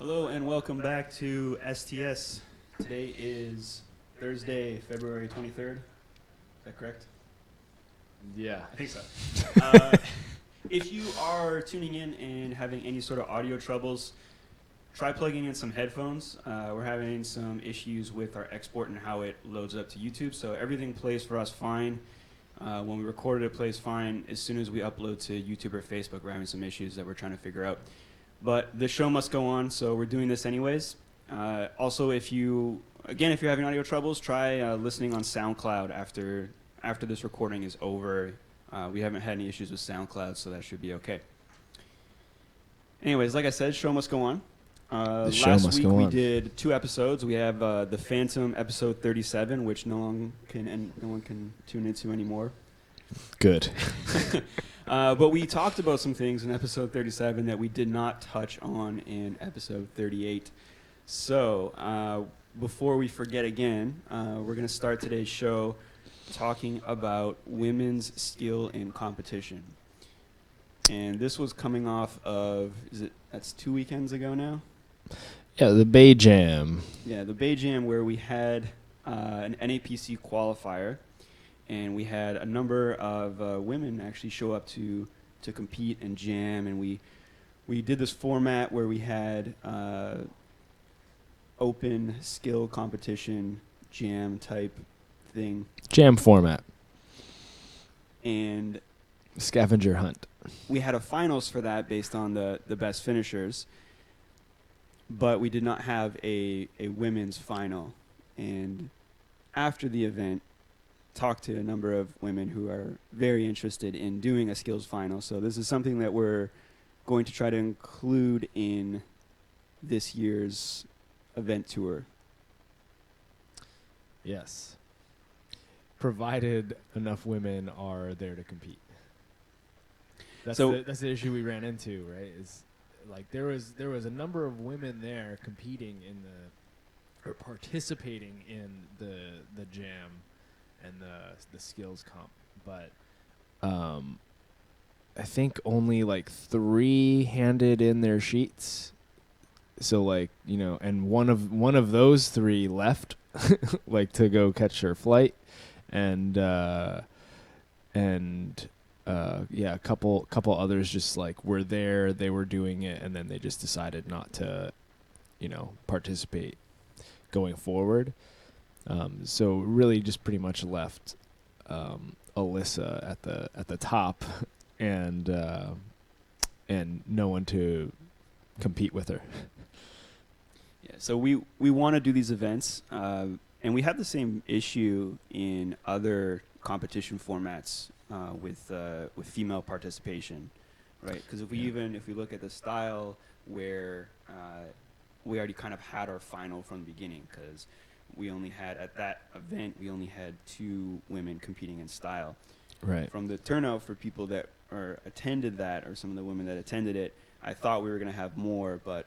Hello and welcome back to STS. Today is Thursday, February 23rd. Is that correct? Yeah. I think so. If you are tuning in and having any sort of audio troubles, try plugging in some headphones. We're having some issues with our export and how it loads up to YouTube, so everything plays for us fine. When we record it plays fine. As soon as we upload to YouTube or Facebook, we're having some issues that we're trying to figure out. But the show must go on, so we're doing this anyways. Also, if you're having audio troubles, try listening on SoundCloud after this recording is over. We haven't had any issues with SoundCloud, so that should be okay. Anyways, like I said, show must go on. Last week we did 2 episodes. We have the Phantom episode 37, which no one can tune into anymore. Good. But we talked about some things in episode 37 that we did not touch on in episode 38. So before we forget again, we're going to start today's show talking about women's skill in competition. And this was coming off of, that's 2 weekends ago now? Yeah, the Bay Jam. Yeah, the Bay Jam, where we had an NAPC qualifier. And we had a number of women actually show up to compete and jam, and we did this format where we had open skill competition jam type thing. Jam format. And scavenger hunt. We had a finals for that based on the best finishers, but we did not have a women's final. And after the event, talked to a number of women who are very interested in doing a skills final. So this is something that we're going to try to include in this year's event tour. Yes. Provided enough women are there to compete. That's the issue we ran into, right? Is like there was a number of women there competing or participating in the jam and the skills comp, but I think only like 3 handed in their sheets. So like, and one of those 3 left like to go catch their flight, and a couple others just like were there, they were doing it, and then they just decided not to participate going forward. So really just pretty much left Alyssa at the top and no one to compete with her. Yeah, so we want to do these events, and we have the same issue in other competition formats with female participation, right? Because if we look at the style where we already kind of had our final from the beginning, because at that event, we only had 2 women competing in style. Right. From the turnout for people that attended that, or some of the women that attended it, I thought we were going to have more, but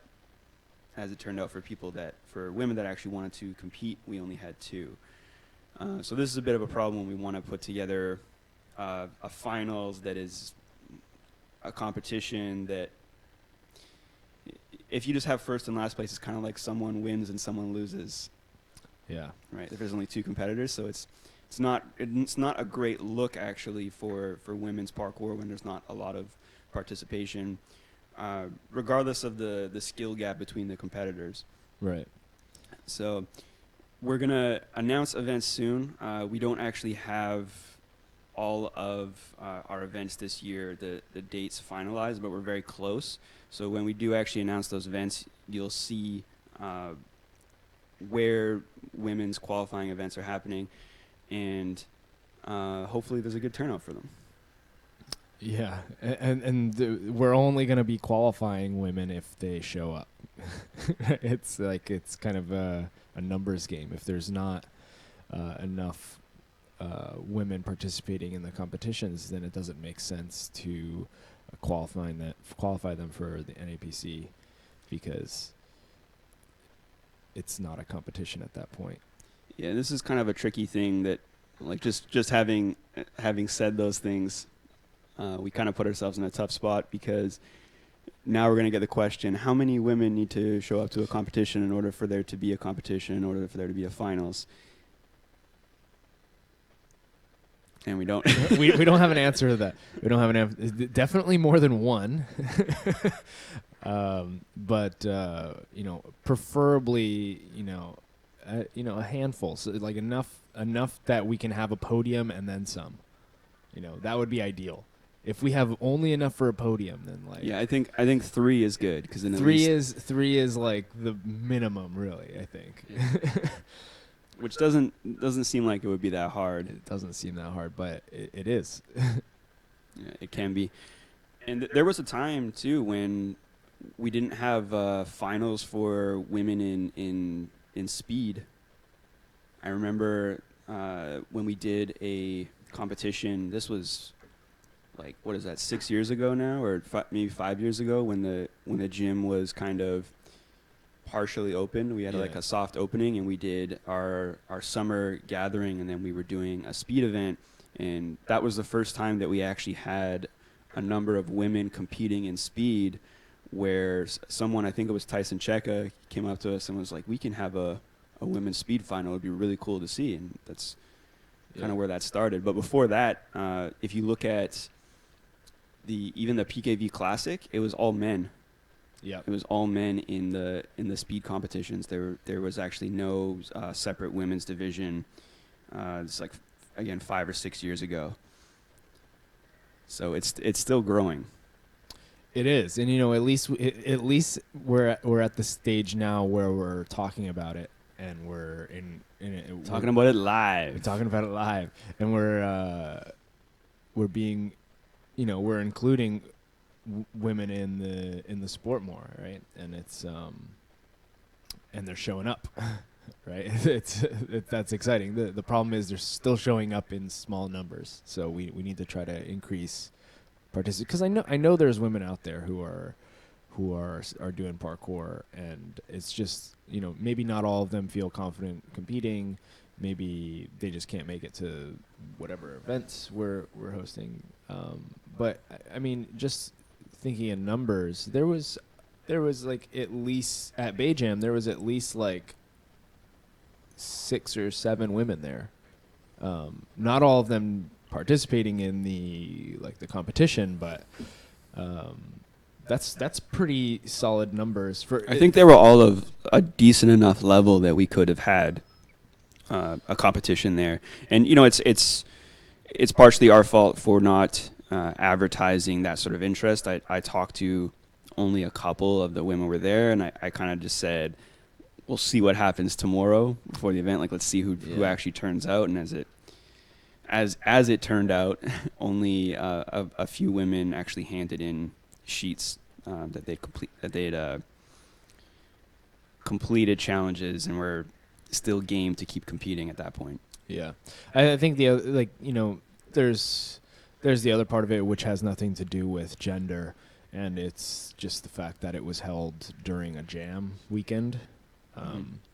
as it turned out, for women that actually wanted to compete, we only had 2. So this is a bit of a problem when we want to put together a finals that is a competition that, if you just have first and last place, it's kind of like someone wins and someone loses. Yeah. Right. If there's only 2 competitors, so it's not a great look actually for women's parkour when there's not a lot of participation, regardless of the skill gap between the competitors. Right. So we're gonna announce events soon. We don't actually have all of our events this year, the dates finalized, but we're very close. So when we do actually announce those events, you'll see where women's qualifying events are happening, and hopefully there's a good turnout for them. Yeah, and we're only going to be qualifying women if they show up. It's kind of a numbers game. If there's not enough women participating in the competitions, then it doesn't make sense to qualify them for the NAPC, because it's not a competition at that point. Yeah, this is kind of a tricky thing that, like, just having said those things, we kind of put ourselves in a tough spot, because now we're going to get the question, how many women need to show up to a competition in order for there to be a competition, in order for there to be a finals? And we don't. we don't have an answer to that. We don't have an answer. Definitely more than one. But preferably, a handful. So like enough that we can have a podium and then some. That would be ideal. If we have only enough for a podium, then like Yeah, I think 3 is good because then three is like the minimum, really. I think. Which doesn't seem like it would be that hard. It doesn't seem that hard, but it is. Yeah, it can be. And there was a time too when we didn't have finals for women in speed. I remember when we did a competition. This was like, what is that, 6 years ago now, or maybe 5 years ago, when the gym was kind of partially open. We had like a soft opening, and we did our summer gathering, and then we were doing a speed event, and that was the first time that we actually had a number of women competing in speed, where someone, I think it was Tyson Cheka, came up to us and was like, we can have a women's speed final. It would be really cool to see, and that's kind of where that started. But before that, if you look at even the PKV Classic, it was all men. Yeah, it was all men in the speed competitions. There was actually no separate women's division. It's like, again, 5 or 6 years ago. So it's still growing. It is, and at least we're at the stage now where we're talking about it, and we're in it. Talking about it live. We're talking about it live, and we're being, we're including women in the sport more, right? And it's and they're showing up, right? That's exciting. The problem is they're still showing up in small numbers, so we need to try to increase because I know there's women out there who are doing parkour, and it's just maybe not all of them feel confident competing. Maybe they just can't make it to whatever events we're hosting. But I mean, just thinking in numbers, there was like, at least at Bay Jam, there was at least like 6 or 7 women there. Not all of them participating in the competition, but that's pretty solid numbers for. I think they were all of a decent enough level that we could have had a competition there. And it's partially our fault for not advertising that sort of interest. I talked to only a couple of the women were there, and I kind of just said, we'll see what happens tomorrow before the event. Like, let's see who actually turns out. And as it turned out, only a few women actually handed in sheets that they had completed challenges and were still game to keep competing at that point. Yeah, I think the other, there's the other part of it, which has nothing to do with gender, and it's just the fact that it was held during a jam weekend,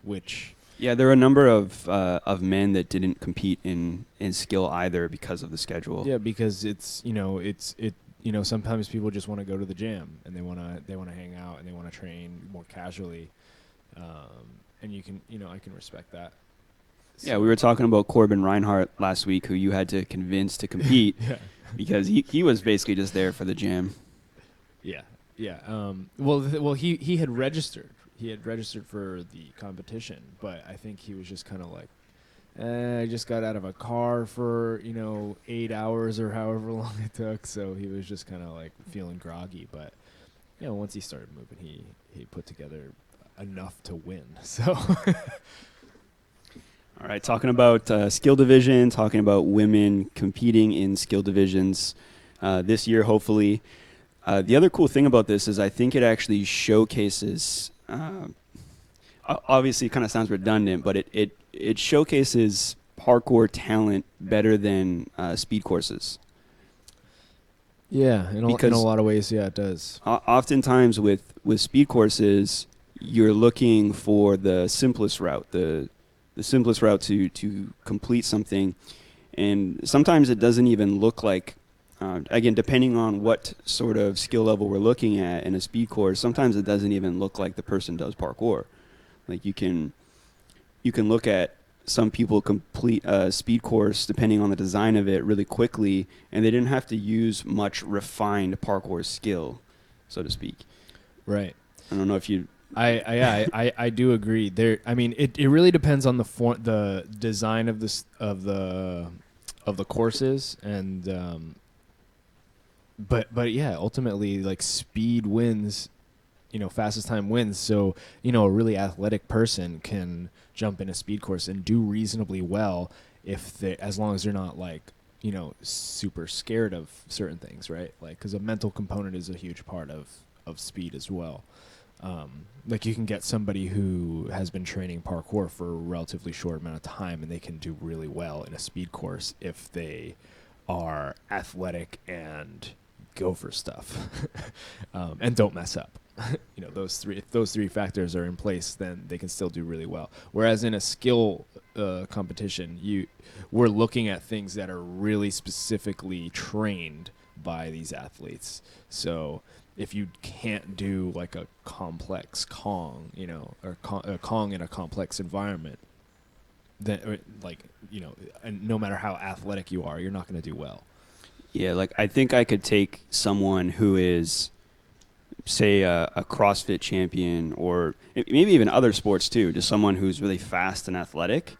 which. Yeah, there are a number of men that didn't compete in skill either because of the schedule. Yeah, because it's sometimes people just want to go to the jam and they want to hang out and they want to train more casually, and I can respect that. So yeah, we were talking about Corbin Reinhardt last week, who you had to convince to compete because he was basically just there for the jam. Yeah, yeah. Well, he had registered. He had registered for the competition, but I think he was just kind of like, I just got out of a car for 8 hours or however long it took, so he was just kind of like feeling groggy. But once he started moving, he put together enough to win. So. All right, talking about skill division, talking about women competing in skill divisions this year, hopefully. The other cool thing about this is I think it actually showcases, obviously it kind of sounds redundant, but it showcases parkour talent better than speed courses. Yeah, in a lot of ways, yeah, it does. Oftentimes with speed courses, you're looking for the simplest route, the simplest route to complete something, and sometimes it doesn't even look like Again, depending on what sort of skill level we're looking at in a speed course, sometimes it doesn't even look like the person does parkour. Like you can look at some people complete a speed course depending on the design of it really quickly, and they didn't have to use much refined parkour skill, so to speak. Right. I don't know if you. I do agree. I mean, it really depends on the design of the courses, and but yeah, ultimately like speed wins. Fastest time wins. So a really athletic person can jump in a speed course and do reasonably well as long as they're not like super scared of certain things, right? Like because a mental component is a huge part of speed as well. Like you can get somebody who has been training parkour for a relatively short amount of time and they can do really well in a speed course if they are athletic and go for stuff and don't mess up. If those three factors are in place, then they can still do really well. Whereas in a skill competition, we're looking at things that are really specifically trained by these athletes. So if you can't do like a complex Kong, or a Kong in a complex environment, then and no matter how athletic you are, you're not going to do well. Yeah, like I think I could take someone who is, say, a CrossFit champion, or maybe even other sports too, just someone who's really fast and athletic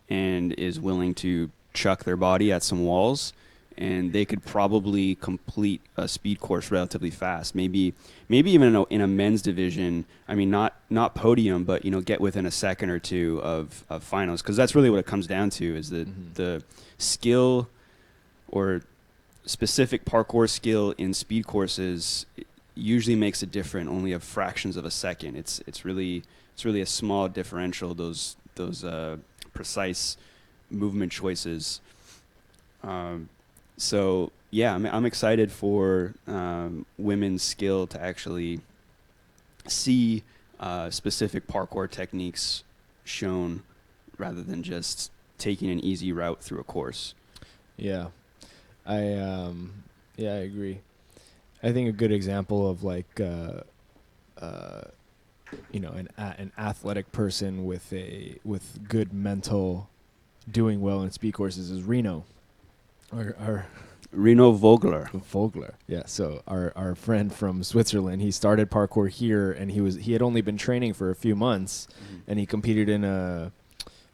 and is willing to chuck their body at some walls, and they could probably complete a speed course relatively fast. Maybe even in a men's division. I mean, not podium, but get within a second or two of finals, because that's really what it comes down to is the skill or specific parkour skill in speed courses usually makes it different only of fractions of a second. It's really a small differential, those precise movement choices. So yeah, I'm excited for women's skill to actually see specific parkour techniques shown rather than just taking an easy route through a course. Yeah. I agree. I think a good example of like an athletic person with good mental doing well in speed courses is Reno. Our Reno Vogler. Yeah. So our friend from Switzerland, he started parkour here, and he had only been training for a few months, and he competed in a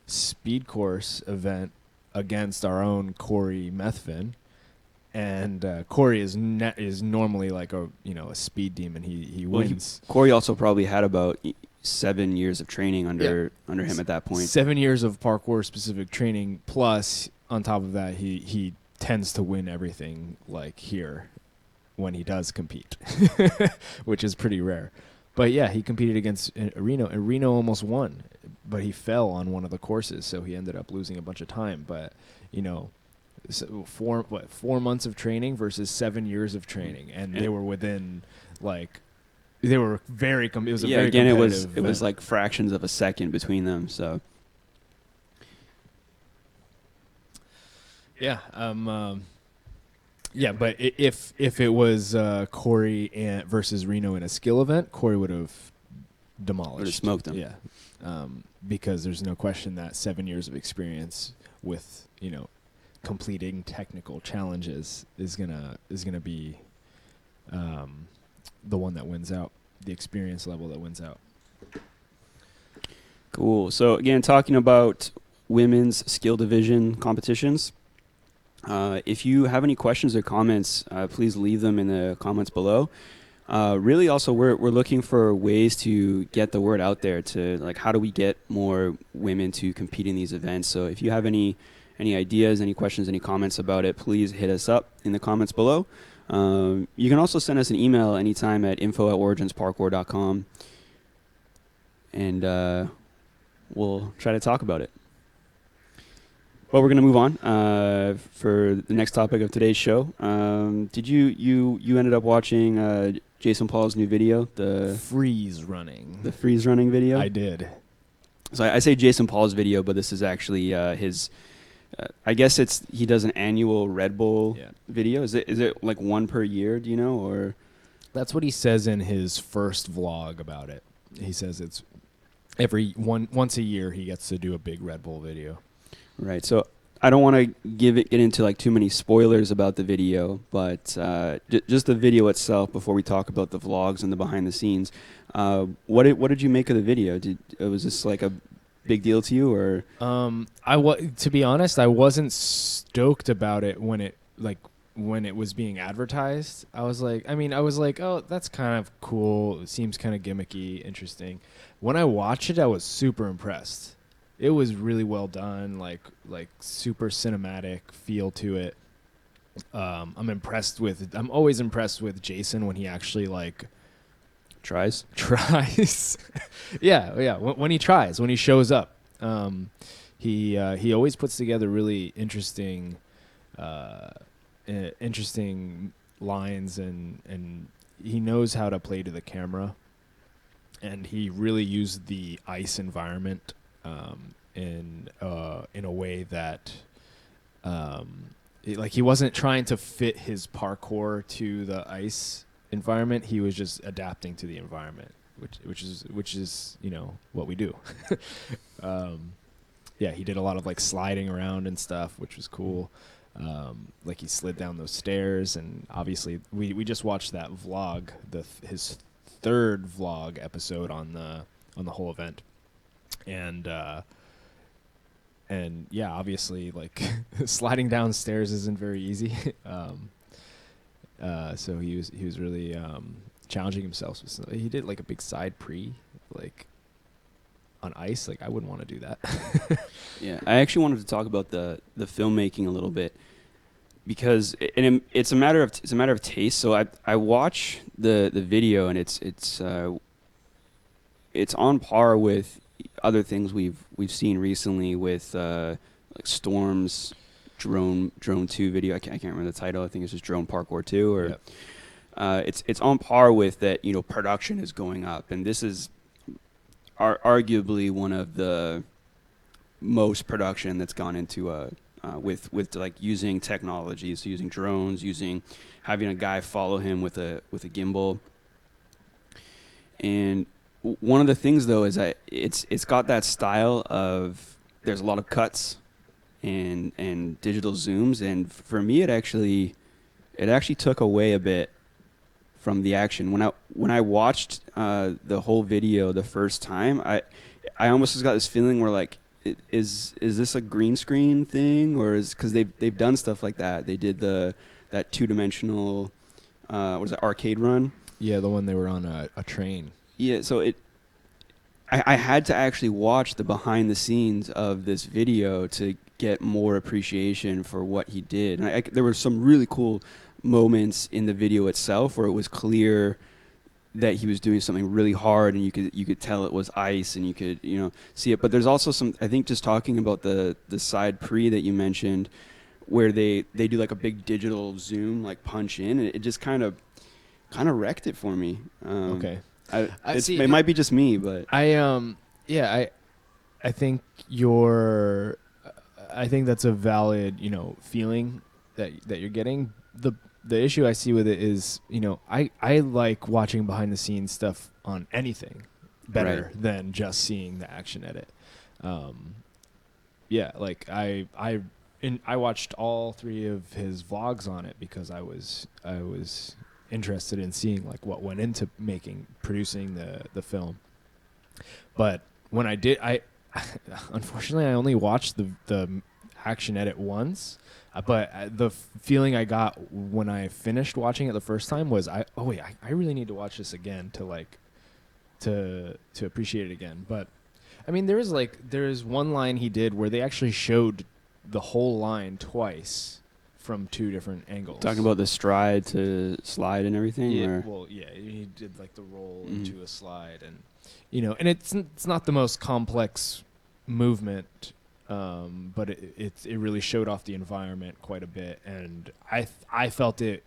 speed course event against our own Corey Methvin. And Corey is normally like a speed demon. He wins. Corey also probably had about 7 years of training under him at that point. 7 years of parkour specific training, plus on top of that, he tends to win everything like here when he does compete, which is pretty rare. But yeah, he competed against Reno, and Reno almost won, but he fell on one of the courses, so he ended up losing a bunch of time. But so 4 months of training versus 7 years of training, and they were within like they were very it was a very again competitive it was like fractions of a second between them. So yeah, but if it was Corey versus Reno in a skill event, Corey would have demolished, would have smoked him. Yeah, because there's no question that 7 years of experience with completing technical challenges is gonna be the one that wins out, the experience level that wins out. Cool. So again, talking about women's skill division competitions, if you have any questions or comments, please leave them in the comments below. Really also we're looking for ways to get the word out there to like how do we get more women to compete in these events. So if you have any ideas, any questions, any comments about it, please hit us up in the comments below. You can also send us an email anytime at info@originsparkour.com, and we'll try to talk about it. Well, we're going to move on for the next topic of today's show. Did you ended up watching Jason Paul's new video, the freeze running video? I did. So I say Jason Paul's video, but this is actually his I guess he does an annual Red Bull Yeah. video. Is it like one per year? Do you know or? That's what he says in his first vlog about it. He says it's once a year he gets to do a big Red Bull video. Right. So I don't want to get into like too many spoilers about the video, but just the video itself before we talk about the vlogs and the behind the scenes. What did you make of the video? Was this like a big deal to you or? To be honest, I wasn't stoked about it when it was being advertised. I was like, oh, that's kind of cool. It seems kind of gimmicky, interesting. When I watched it, I was super impressed. It was really well done, like super cinematic feel to it. I'm always impressed with Jason when he actually like Tries. Yeah. When he tries, when he shows up, he always puts together really interesting lines, and he knows how to play to the camera, and he really used the ice environment in a way that he wasn't trying to fit his parkour to the ice environment. He was just adapting to the environment, which is what we do. Yeah, he did a lot of like sliding around and stuff, which was cool. Like he slid down those stairs, and obviously we just watched that vlog, his third vlog episode on the whole event, and yeah, obviously like sliding down stairs isn't very easy. So he was really challenging himself. He did like a big side pre, like on ice. Like I wouldn't want to do that. Yeah, I actually wanted to talk about the filmmaking a little bit, because it's a matter of taste. So I watch the video, and it's on par with other things we've seen recently with like Storm's drone 2 video. I can't remember the title. I think it's just Drone Parkour 2 or. Yep. It's on par with that. Production is going up, and this is arguably one of the most production that's gone into with like using technology, so using drones, having a guy follow him with a gimbal. And one of the things though is that it's got that style of, there's a lot of cuts and digital zooms, and for me it actually took away a bit from the action. When I watched the whole video the first time, I almost just got this feeling where like, is this a green screen thing, or is, because they've done stuff like that. They did that 2-dimensional what was it, arcade run? Yeah, the one they were on a train. Yeah, so I had to actually watch the behind the scenes of this video to get more appreciation for what he did. And there were some really cool moments in the video itself where it was clear that he was doing something really hard, and you could tell it was ice, and you could see it. But there's also some, I think, just talking about the side pre that you mentioned, where they do like a big digital zoom, like punch in, and it just kind of wrecked it for me. Okay. It might be just me, but I think I think that's a valid feeling that you're getting. The issue I see with it is, I like watching behind the scenes stuff on anything better than just seeing the action edit. Yeah, like I watched all 3 of his vlogs on it because I was interested in seeing like what went into producing the film. But when I did, unfortunately I only watched the action edit once. But the feeling I got when I finished watching it the first time was, I really need to watch this again to appreciate it again. But I mean, there's one line he did where they actually showed the whole line twice from 2 different angles. Talking about the stride to slide and everything. Yeah, or? well, yeah, he did like the roll into a slide, and and it's not the most complex movement. But it really showed off the environment quite a bit, and I felt it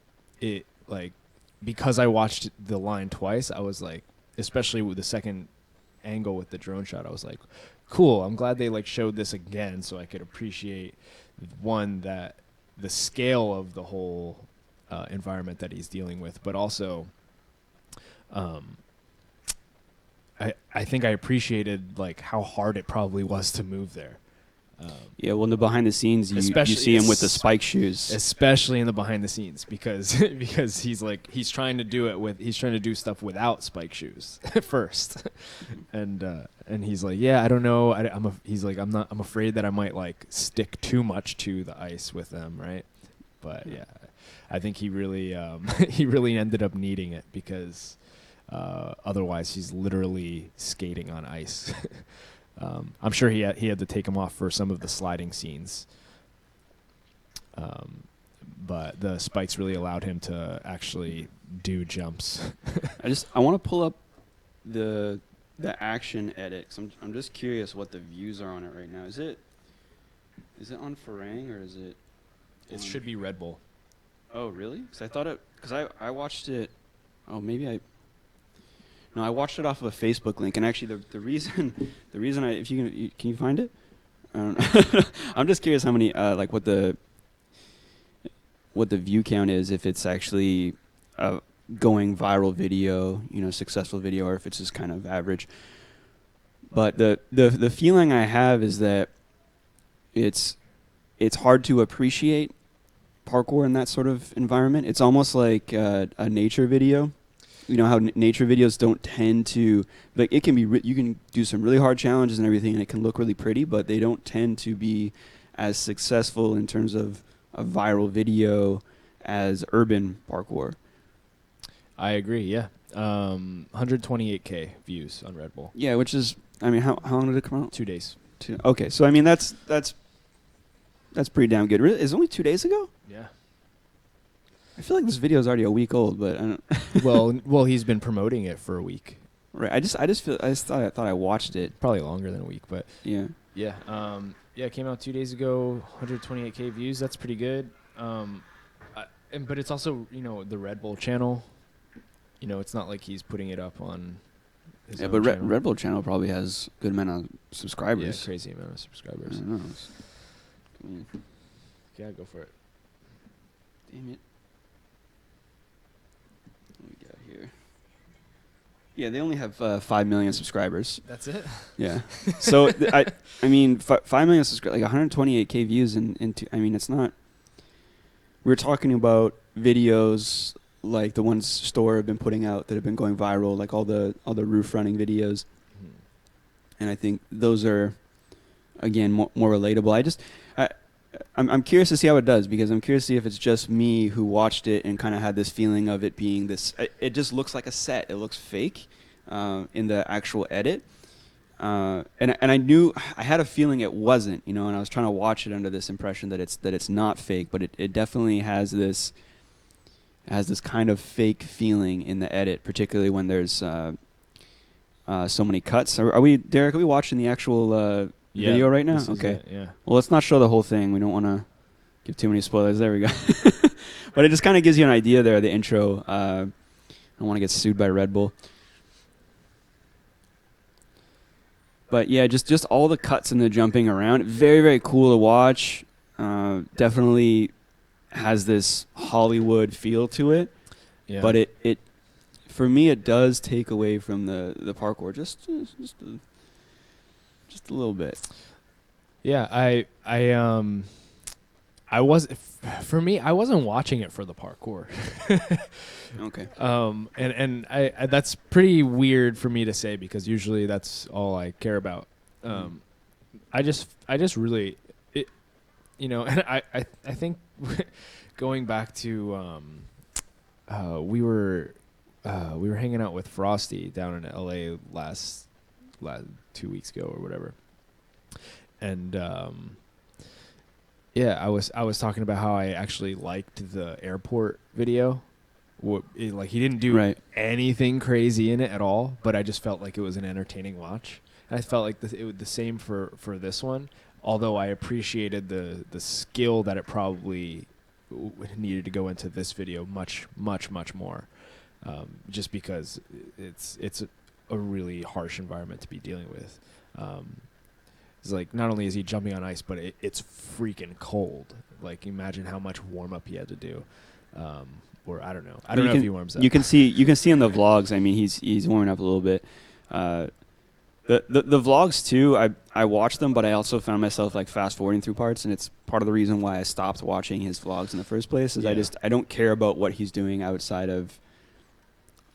like, because I watched the line twice, I was like, especially with the second angle with the drone shot, I was like, cool, I'm glad they like showed this again so I could appreciate one, that the scale of the whole environment that he's dealing with, but also I think I appreciated like how hard it probably was to move there. Yeah, well, in the behind the scenes, you Especially- see him with the spike shoes. Especially in the behind the scenes, because he's trying to do stuff without spike shoes first, and he's like, yeah, I don't know, I'm afraid that I might like stick too much to the ice with them, right? But yeah, I think he really he really ended up needing it, because otherwise he's literally skating on ice. I'm sure he had to take him off for some of the sliding scenes. But the spikes really allowed him to actually do jumps. I want to pull up the action edit, 'cause I'm just curious what the views are on it right now. Is it on Farang, or is it? It should be Red Bull. Oh, really? Because I watched it. Oh, maybe I. No, I watched it off of a Facebook link, and actually the reason if can you find it? I don't know. I'm just curious how many like what the view count is, if it's actually a going viral video, successful video, or if it's just kind of average. But the feeling I have is that it's hard to appreciate parkour in that sort of environment. It's almost like a nature video. You know how nature videos don't tend to, like, it can be you can do some really hard challenges and everything, and it can look really pretty, but they don't tend to be as successful in terms of a viral video as urban parkour. I agree. Yeah, 128K views on Red Bull. Yeah, which is, I mean, how long did it come out? 2 days. Okay, so I mean that's pretty damn good. Really, it's only 2 days ago. Yeah. I feel like this video is already a week old, but I don't. well, he's been promoting it for a week. Right. I thought I watched it. Probably longer than a week, but yeah. Yeah. It came out 2 days ago. 128K views. That's pretty good. But it's also the Red Bull channel. It's not like he's putting it up on. His own But channel. Red Bull channel probably has a good amount of subscribers. Yeah, crazy amount of subscribers. I don't know. Yeah, go for it. Damn it. What we got here? Yeah, they only have 5 million subscribers. That's it. Yeah. So I mean, 5 million subscribers, like 128K views, I mean, it's not. We're talking about videos like the ones Store have been putting out that have been going viral, like all the roof running videos, and I think those are, again, more relatable. I'm curious to see how it does, because I'm curious to see if it's just me who watched it and kind of had this feeling of it being this. It just looks like a set. It looks fake in the actual edit, and I had a feeling it wasn't, and I was trying to watch it under this impression that it's not fake, but it definitely has this kind of fake feeling in the edit, particularly when there's so many cuts. Are we, Derek? Are we watching the actual? Video right now? Okay. Yeah. Well, let's not show the whole thing. We don't want to give too many spoilers. There we go. But it just kind of gives you an idea there, the intro. I don't want to get sued by Red Bull. But yeah, just all the cuts and the jumping around. Very, very cool to watch. Definitely has this Hollywood feel to it. Yeah. But it for me, it does take away from the parkour just a little bit. Yeah, I wasn't watching it for the parkour. Okay. And I that's pretty weird for me to say, because usually that's all I care about. I just really and I think going back to we were hanging out with Frosty down in LA last 2 weeks ago or whatever, and I was talking about how I actually liked the airport video. Like, he didn't do anything crazy in it at all, but I just felt like it was an entertaining watch. And I felt like it was the same for this one, although I appreciated the skill that it probably needed to go into this video much more, just because it's a really harsh environment to be dealing with. It's like not only is he jumping on ice, but it's freaking cold. Like imagine how much warm up he had to do. Or I don't know. I don't know if he warms up. You can see in the vlogs. I mean, he's warming up a little bit. The vlogs too. I watched them, but I also found myself like fast forwarding through parts, and it's part of the reason why I stopped watching his vlogs in the first place. Is I don't care about what he's doing outside of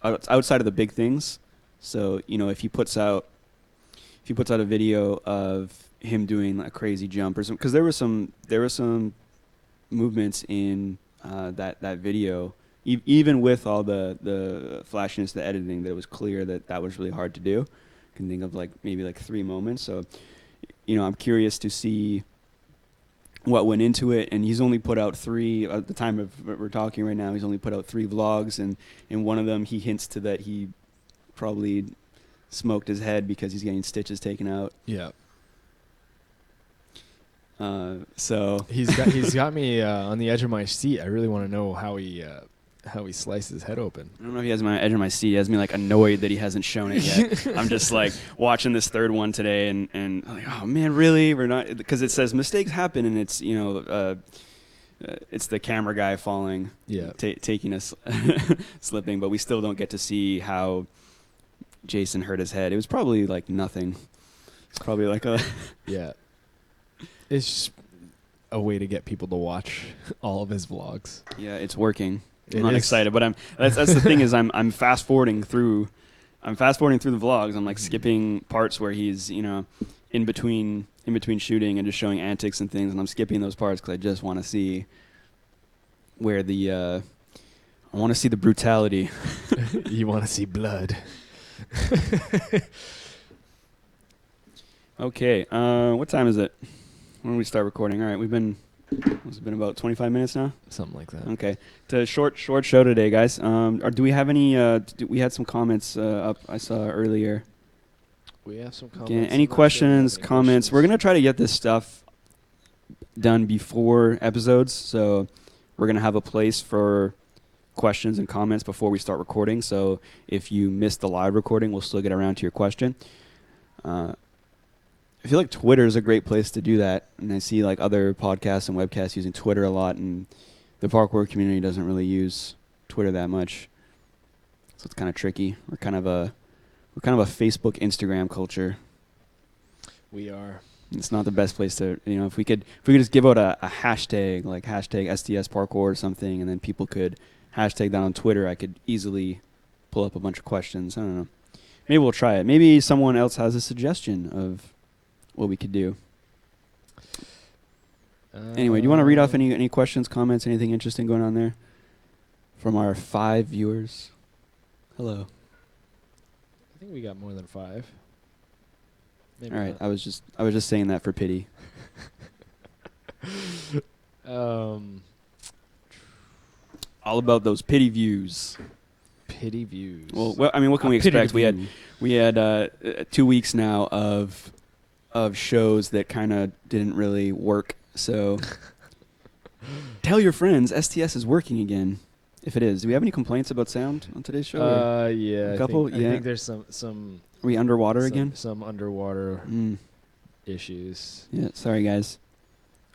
the big things. So if he puts out a video of him doing a crazy jump or something, because there were some movements in that video, even with all the flashiness, the editing, that it was clear that was really hard to do. I can think of maybe 3 moments. So, I'm curious to see what went into it. And he's only put out 3 at the time of we're talking right now. He's only put out 3 vlogs, and in one of them he hints to that he probably smoked his head because he's getting stitches taken out. Yeah. So he's got me on the edge of my seat. I really want to know how he sliced his head open. I don't know if he has me on the edge of my seat. He has me annoyed that he hasn't shown it yet. I'm just watching this third one today and I'm like, oh man, really? We're not, because it says mistakes happen, and it's it's the camera guy falling, taking us slipping, but we still don't get to see how Jason hurt his head. It was probably nothing. It's probably yeah. It's just a way to get people to watch all of his vlogs. Yeah, it's working. I'm not excited, but that's the thing is I'm fast forwarding through the vlogs. I'm skipping parts where he's in between shooting and just showing antics and things, and I'm skipping those parts because I just want to see where I want to see the brutality. You want to see blood. Okay, what time is it? When do we start recording? All right, it's been about 25 minutes now? Something like that. Okay. It's a short show today, guys. Do we have any, we had some comments up I saw earlier. We have some comments. Again, any questions, comments? We're going to try to get this stuff done before episodes, so we're going to have a place for questions and comments before we start recording, so if you missed the live recording, we'll still get around to your question. I feel like Twitter is a great place to do that, and I see other podcasts and webcasts using Twitter a lot, and the parkour community doesn't really use Twitter that much, so it's kind of tricky. We're kind of a Facebook, Instagram culture. We are. It's not the best place to, if we could just give out a hashtag, hashtag STS Parkour or something, and then people could hashtag that on Twitter, I could easily pull up a bunch of questions. I don't know. Maybe we'll try it. Maybe someone else has a suggestion of what we could do. Anyway, do you want to read off any questions, comments, anything interesting going on there from our 5 viewers? Hello. I think we got more than 5. Maybe all right, not. I was just saying that for pity. All about those pity views. Pity views. Well, I mean, what can we expect? We had 2 weeks now of shows that kind of didn't really work. So tell your friends STS is working again. If it is, do we have any complaints about sound on today's show? Yeah, a couple. I think there's some. Are we underwater again? Some underwater issues. Yeah, sorry guys.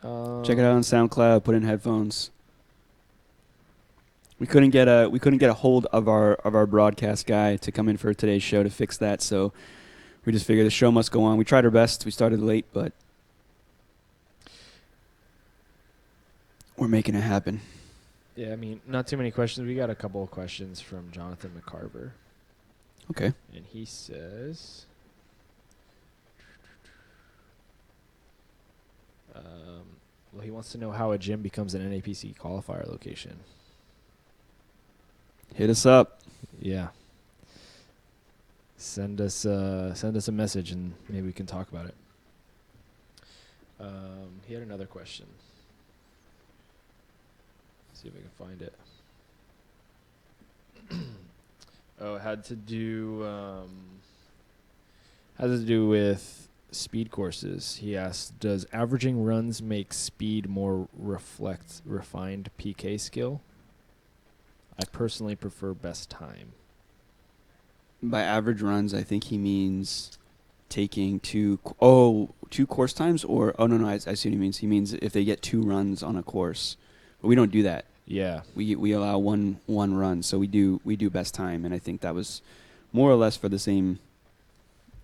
Check it out on SoundCloud. Put in headphones. We couldn't get a hold of our broadcast guy to come in for today's show to fix that. So we just figured the show must go on. We tried our best. We started late, but we're making it happen. Yeah, I mean, not too many questions. We got a couple of questions from Jonathan McCarver. Okay. And he says, well, he wants to know how a gym becomes an NAPC qualifier location. Hit us up. Yeah. Send us a message and maybe we can talk about it. He had another question. See if I can find it. Oh, it had to do with speed courses. He asked, does averaging runs make speed more refined PK skill? I personally prefer best time. By average runs, I think he means taking two course times, or no, I see what he means. He means if they get 2 runs on a course, but we don't do that. Yeah. We allow one run, so we do best time, and I think that was more or less for the same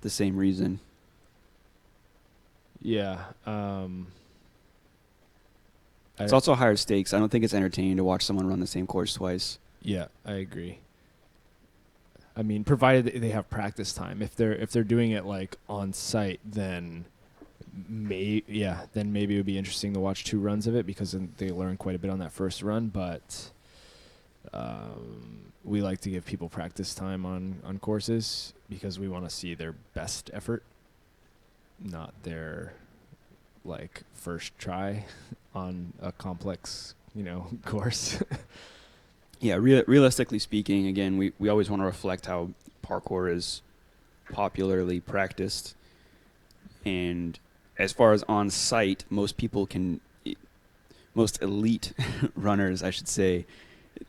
reason. Yeah. It's also higher stakes. I don't think it's entertaining to watch someone run the same course twice. Yeah, I agree. I mean, provided they have practice time. If they're doing it like on site, then maybe it would be interesting to watch 2 runs of it, because then they learn quite a bit on that first run. But we like to give people practice time on courses because we want to see their best effort, not their like first try on a complex, course. Yeah, realistically speaking, again, we always want to reflect how parkour is popularly practiced. And as far as on site, most elite runners, I should say,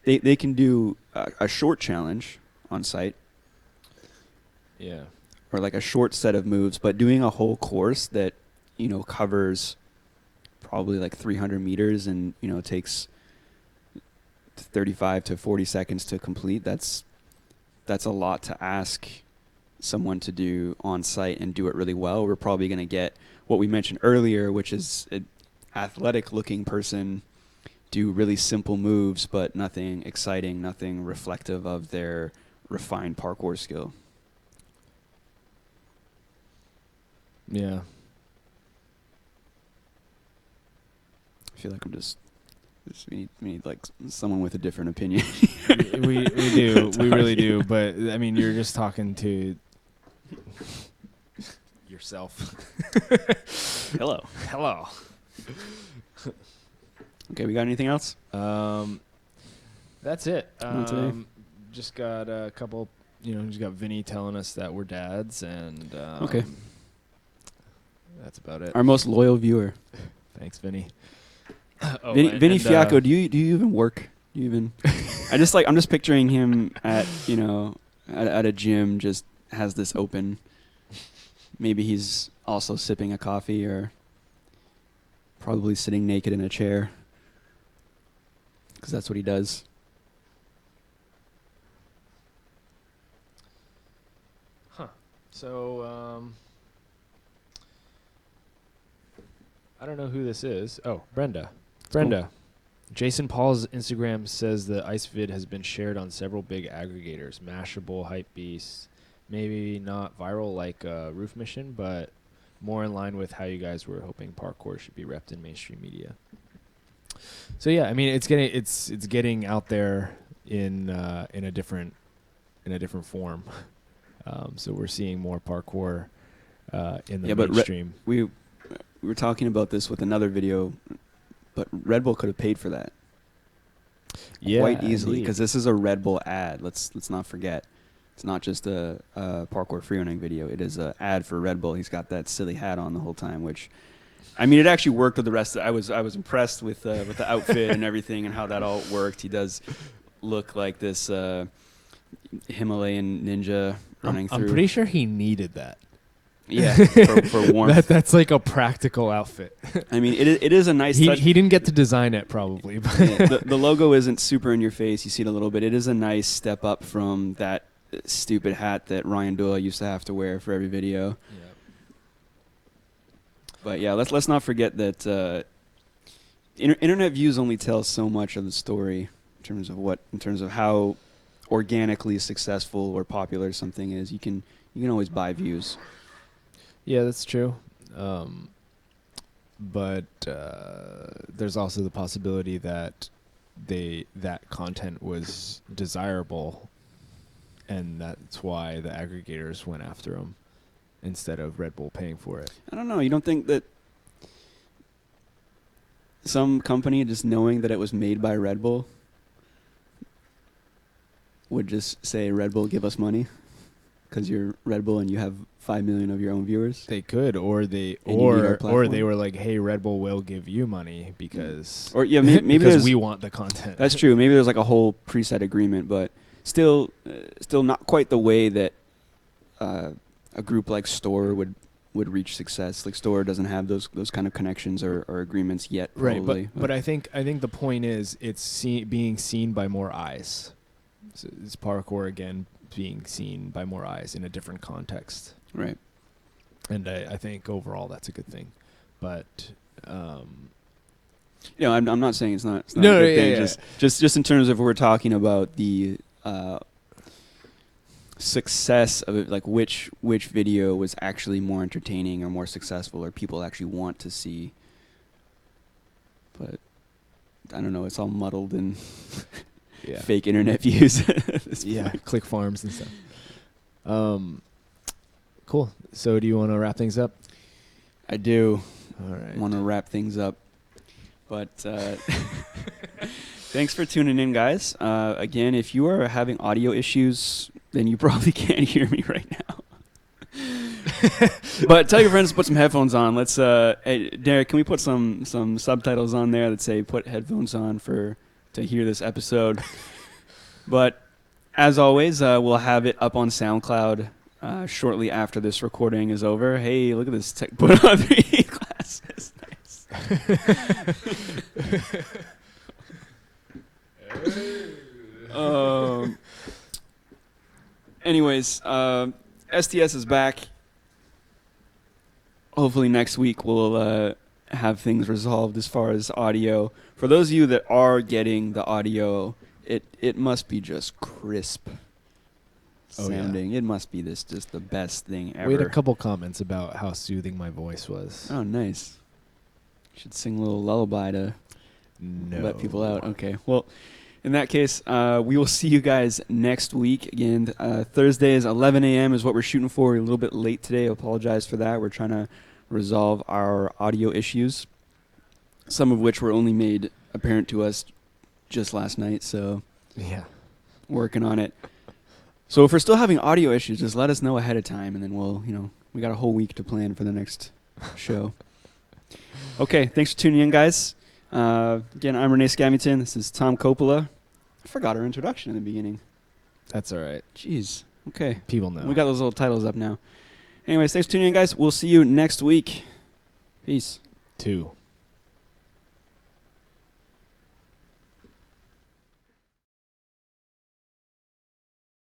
they can do a short challenge on site. Yeah. Or like a short set of moves, but doing a whole course that, covers probably like 300 meters and, takes 35 to 40 seconds to complete. That's a lot to ask someone to do on site and do it really well. We're probably going to get what we mentioned earlier, which is an athletic looking person do really simple moves, but nothing exciting, nothing reflective of their refined parkour skill. Yeah. I feel like we need like someone with a different opinion. we do. We really do. But I mean, you're just talking to yourself. Hello. Okay, we got anything else? That's it. Today? Just got a couple. Just got Vinny telling us that we're dads, and okay, that's about it. Our most loyal viewer. Thanks, Vinny. Vinny Fiacco, do you even work? Do you even? I'm just picturing him at at a gym, just has this open. Maybe he's also sipping a coffee, or probably sitting naked in a chair, because that's what he does. Huh. So I don't know who this is. Oh, Brenda. Cool. Jason Paul's Instagram says the ice vid has been shared on several big aggregators, Mashable, Hypebeast. Maybe not viral like Roof Mission, but more in line with how you guys were hoping parkour should be repped in mainstream media. So yeah, I mean it's getting out there in a different form. So we're seeing more parkour in the mainstream. But we were talking about this with another video, but Red Bull could have paid for that. Yeah, quite easily, because this is a Red Bull ad. Let's not forget. It's not just a parkour freerunning video. It is an ad for Red Bull. He's got that silly hat on the whole time, which, I mean, it actually worked with the rest. I was impressed with the outfit and everything and how that all worked. He does look like this Himalayan ninja running through. I'm pretty sure he needed that. Yeah, for warmth. That's like a practical outfit. I mean, it is a nice touch. He didn't get to design it, probably. But yeah, the logo isn't super in your face. You see it a little bit. It is a nice step up from that stupid hat that Ryan Doyle used to have to wear for every video. Yeah. But yeah, let's not forget that internet views only tell so much of the story in terms of how organically successful or popular something is. You can always buy views. Yeah, that's true. But there's also the possibility that that content was desirable, and that's why the aggregators went after them instead of Red Bull paying for it. I don't know. You don't think that some company just knowing that it was made by Red Bull would just say, Red Bull, give us money? Because you're Red Bull and you have 5 million of your own viewers. They could, or they were like, "Hey, Red Bull will give you money because maybe because we want the content." That's true. Maybe there's like a whole preset agreement, but still not quite the way that a a group like Store would reach success. Like Store doesn't have those kind of connections or agreements yet. Probably. Right, but I think the point is it's being seen by more eyes. So it's Parkour again being seen by more eyes in a different context. Right. And I think overall that's a good thing. But I'm not saying it's not a No, good thing. yeah. Just in terms of we're talking about the success of it, like which video was actually more entertaining or more successful or people actually want to see. But I don't know, it's all muddled in fake internet views. Yeah, click farms and stuff. Cool. So do you want to wrap things up? I do. All right. Want to wrap things up. But thanks for tuning in, guys. Again, if you are having audio issues, then you probably can't hear me right now. But tell your friends to put some headphones on. Let's, hey, Derek, can we put some subtitles on there that say put headphones on to hear this episode? But as always, we'll have it up on SoundCloud shortly after this recording is over. Hey, look at this tech put on 3D glasses. Nice. Anyways, STS is back. Hopefully next week we'll have things resolved as far as audio. For those of you that are getting the audio, it must be just crisp sounding. It must be just the best thing ever. We had a couple comments about how soothing my voice was. Oh, nice. Should sing a little lullaby to let people out. Okay. Well, in that case, we will see you guys next week. Again, Thursday is 11 a.m. is what we're shooting for. We're a little bit late today. I apologize for that. We're trying to resolve our audio issues, some of which were only made apparent to us just last night. So, yeah, working on it. So if we're still having audio issues, just let us know ahead of time, and then we'll, we got a whole week to plan for the next show. Okay, thanks for tuning in, guys. Again, I'm Renee Scavington. This is Tom Coppola. I forgot our introduction in the beginning. That's all right. Jeez. Okay. People know. We got those little titles up now. Anyways, thanks for tuning in, guys. We'll see you next week. Peace. 2.